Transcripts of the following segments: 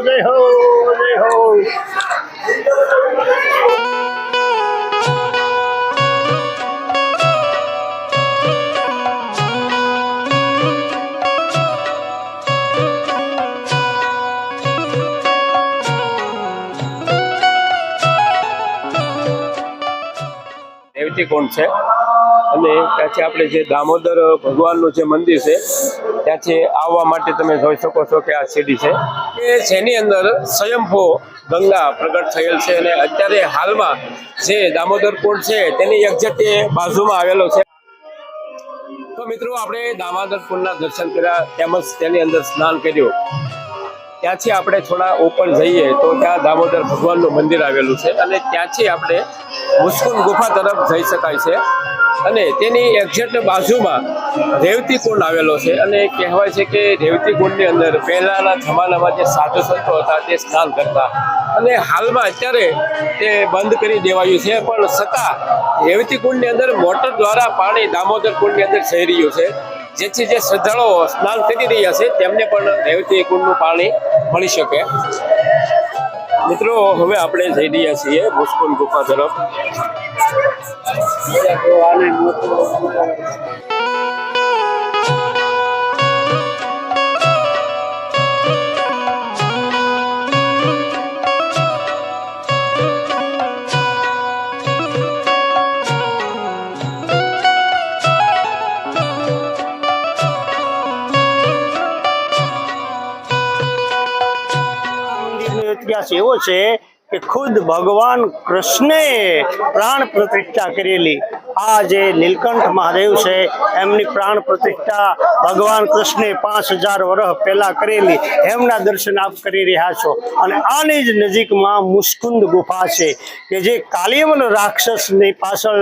જય હો જય હો। દેવતી કુંડ છે અને ત્યાંથી આપણે જે દામોદર ભગવાનનું જે મંદિર છે ત્યાંથી આવવા માટે તમે જોઈ શકો છો કે આ સીડી છે કે જેની અંદર સ્વયંભૂ ગંગા પ્રગટ થયેલ છે અને અત્યારે હાલમાં જે દામોદર કુંડ છે તેની એક્ઝેક્ટ બાજુમાં આવેલો છે। તો મિત્રો આપણે દામોદર કુંડના દર્શન કર્યા તેમજ તેની અંદર સ્નાન કર્યું। ત્યાંથી આપણે થોડા ઉપર જઈએ તો ત્યાં દામોદર ભગવાનનું મંદિર આવેલું છે અને ત્યાંથી આપણે મુસ્કુંદ ગુફા તરફ જઈ શકાય છે અને તેની એક્ઝેક્ટ બાજુમાં રેવતી કુંડ આવેલો છે અને કહેવાય છે કે રેવતી કુંડની અંદર પહેલાના જમાનામાં જે સાધુ સંતો હતા તે સ્નાન કરતા અને હાલમાં અત્યારે તે બંધ કરી દેવાયું છે, પણ છતાં રેવતી કુંડની અંદર મોટર દ્વારા પાણી દામોદર કુંડની અંદર જઈ રહ્યું છે, જેથી જે શ્રદ્ધાળુઓ સ્નાન કરી રહ્યા છે તેમને પણ રેવતી કુંડનું પાણી મળી શકે। મિત્રો હવે આપણે જઈ રહ્યા છીએ મુસ્કુંદ ગુફા તરફ। ઇતિહાસ એવો છે કે ખુદ ભગવાન કૃષ્ણે પ્રાણ પ્રતિષ્ઠા કરેલી આ જે નીલકંઠ મહાદેવ છે એમની પ્રાણ પ્રતિષ્ઠા ભગવાન કૃષ્ણે 5000 વર્ષ પહેલા કરેલી, એમના દર્શન આપ કરી રહ્યા છો। અને આની જ નજીકમાં મુસ્કુંદ ગુફા છે કે જે કાલિયવન રાક્ષસની પાછળ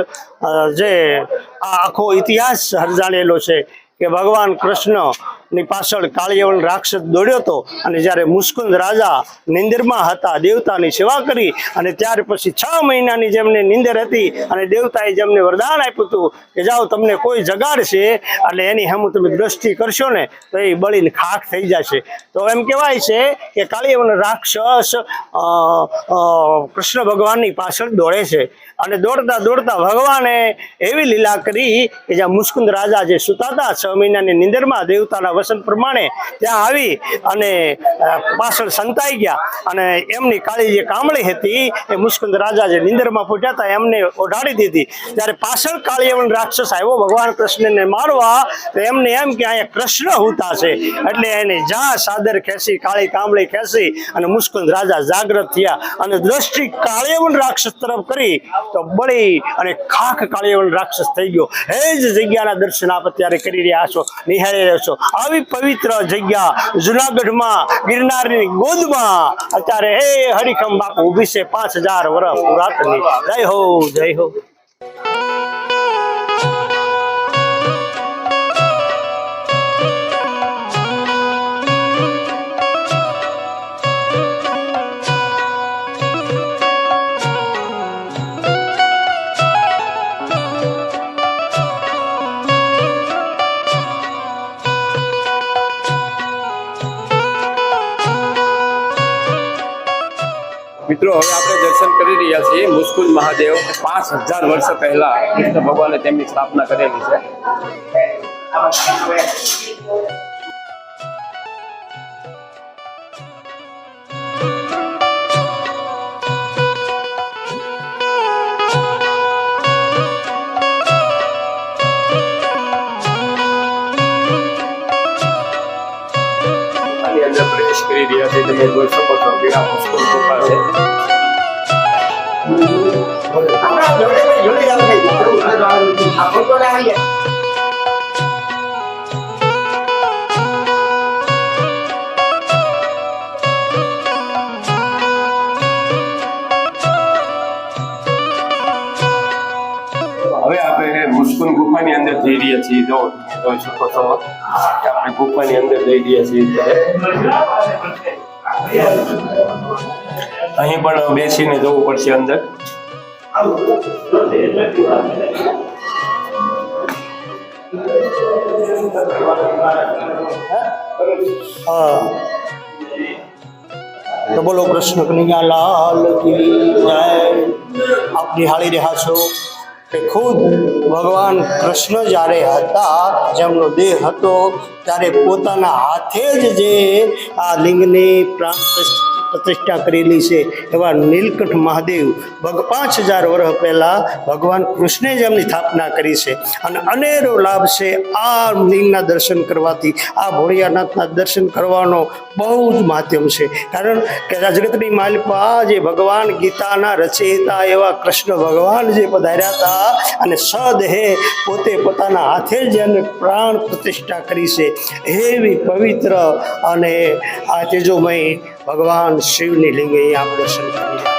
જે આ આખો ઇતિહાસ સર્જાયેલો છે કે ભગવાન કૃષ્ણની પાછળ કાળિયવન રાક્ષસ દોડ્યો હતો અને જ્યારે મુસ્કુંદ રાજા નિંદરમાં હતા, દેવતાની સેવા કરી અને ત્યાર પછી 6 મહિનાની જેમને નિંદર હતી અને દેવતાએ જેમને વરદાન આપ્યું હતું કે જાઓ તમને કોઈ જગાડશે એટલે એની સામે તમે દ્રષ્ટિ કરશો ને તો એ બળીને ખાખ થઈ જશે। તો એમ કહેવાય છે કે કાળિયવન રાક્ષસ કૃષ્ણ ભગવાનની પાછળ દોડે છે અને દોડતા દોડતા ભગવાને એવી લીલા કરી કે જ્યાં મુસ્કુંદ રાજા જે સુતા હતા 6 મહિનાની નિંદરમાં દેવતાના વચન પ્રમાણે ત્યાં આવી અને પાછળ સંતાઈ ગયા અને એમની કાળી જે કામળી હતી એ મુસ્કુંદ રાજા જે નિંદરમાં પૂટ્યા હતા એમને ઓઢાડી દીધી। ત્યારે પાછળ કાળિયવન રાક્ષસ આવ્યો ભગવાન કૃષ્ણને મારવા તો એમને એમ કે અહીંયા કૃષ્ણ હોતા છે એટલે એને જા સાદર ખેંચી કાળી કામળી ખેંચી અને મુસ્કુંદ રાજા જાગૃત થયા અને દ્રષ્ટિ કાળિયવન રાક્ષસ તરફ કરી તો બળી અને ખાખ કાળિયવન રાક્ષસ થઈ ગયો। એ જ જગ્યાના દર્શન આપ અત્યારે કરી રહ્યા છો, નિહાળી રહ્યા છો। આવી પવિત્ર જગ્યા જુનાગઢમાં ગિરનારની ગોદમાં અત્યારે એ હરિખમ બાપુ ઊભી છે 5000 વર્ષ પુરાતની। જય હો જય હો। મિત્રો હવે આપણે દર્શન કરી રહ્યા છીએ મુસ્કુંદ મહાદેવ। 5000 વર્ષ પહેલા કૃષ્ણ ભગવાને તેમની સ્થાપના કરેલી છે। અંદર પ્રવેશ કરી રહ્યા છે તમે જોઈ શકો છો કે આ મુસ્કુંદ ગુફા છે। હવે આપણે મુસ્કુંદ ગુફાની અંદર જઈ રહ્યા છીએ। જો જોઈ શકો છો કે આપણે ગુફાની અંદર જઈ રહ્યા છીએ। અહીં પણ બેસીને જવું પડશે અંદર। તો બોલો કૃષ્ણ કનૈયા લાલ કી જય. આપ નિહાળી રહ્યા છો કે ખુદ ભગવાન કૃષ્ણ જ્યારે હતા, જેમનો દેહ હતો, ત્યારે પોતાના હાથે જ જે આ લિંગની પ્રાણ પ્રતિષ્ઠા કરેલી છે એવા નીલકંઠ મહાદેવ 5000 વર્ષ પહેલાં ભગવાન કૃષ્ણે જ એમની સ્થાપના કરી છે. અને અનેરો લાભ છે આ લિંગના દર્શન કરવાથી. આ ભોળિયાનાથના દર્શન કરવાનો બહુ જ માધ્યમ છે. કારણ કે આ જગતની માલિપા જે ભગવાન ગીતાના રચયિતા એવા કૃષ્ણ ભગવાન જે પધાર્યા હતા અને સદેહે પોતે પોતાના હાથે જ એને પ્રાણ પ્રતિષ્ઠા કરી છે. એવી પવિત્ર અને આ તેજોમય ભગવાન શિવની લિંગ અહીં આપ દર્શન કરી રહ્યા.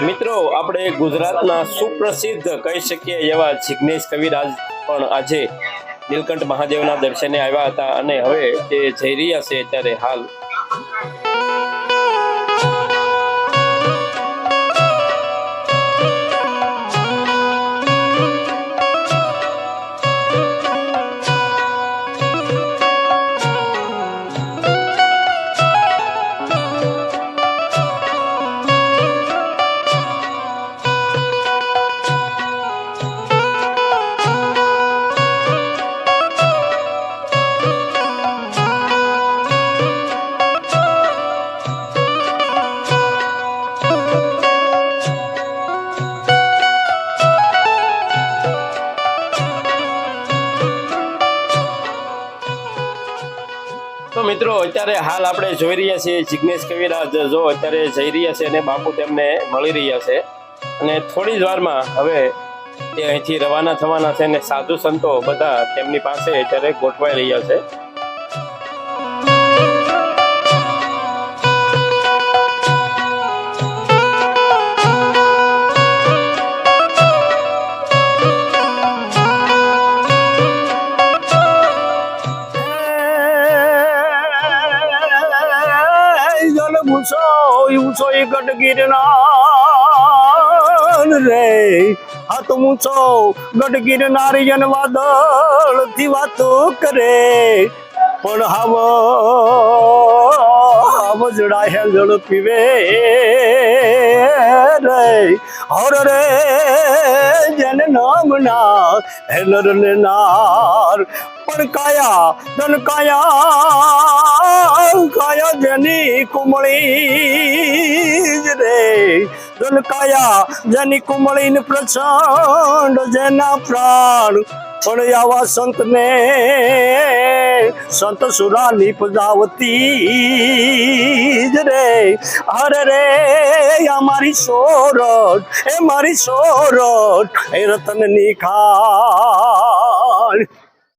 મિત્રો, આપણે ગુજરાતના સુપ્રસિદ્ધ કહી શકીએ એવા જિગ્નેશ કવિરાજ પણ આજે નીલકંઠ મહાદેવના દર્શને આવ્યા હતા અને હવે તે જઈ રહ્યા છે ત્યારે હાલ. તો મિત્રો, અત્યારે હાલ આપણે જોઈ રહ્યા છીએ જિગ્નેશ કવિરાજ જો અત્યારે જઈ રહ્યા છે અને બાપુ તેમને મળી રહ્યા છે અને થોડી જ વારમાં હવે તે અહીંથી રવાના થવાના છે અને સાધુ સંતો બધા તેમની પાસે અત્યારે ગોઠવાઈ રહ્યા છે. ઊંચો ગઢ ગિરનાર રે, હાથ ઊંચો ગઢ ગિરનાર જન વાદળ થી વાતો કરે, પણ હાવજડા હેંગળ પીવે રે. હર રે જન નામ ના હેનર ને નાર, પણ કાયા ધન કાયા જેની કુમળી રે, ધન કાયા જેની કુમળી ને પ્રચંડ જેના પ્રાણ, પણ આવા સંત ને સંત સુરા નિપજાવતી રે. હરે રે મારી સોરઠ, એ મારી સોરઠ, એ રતન ની ખાણ.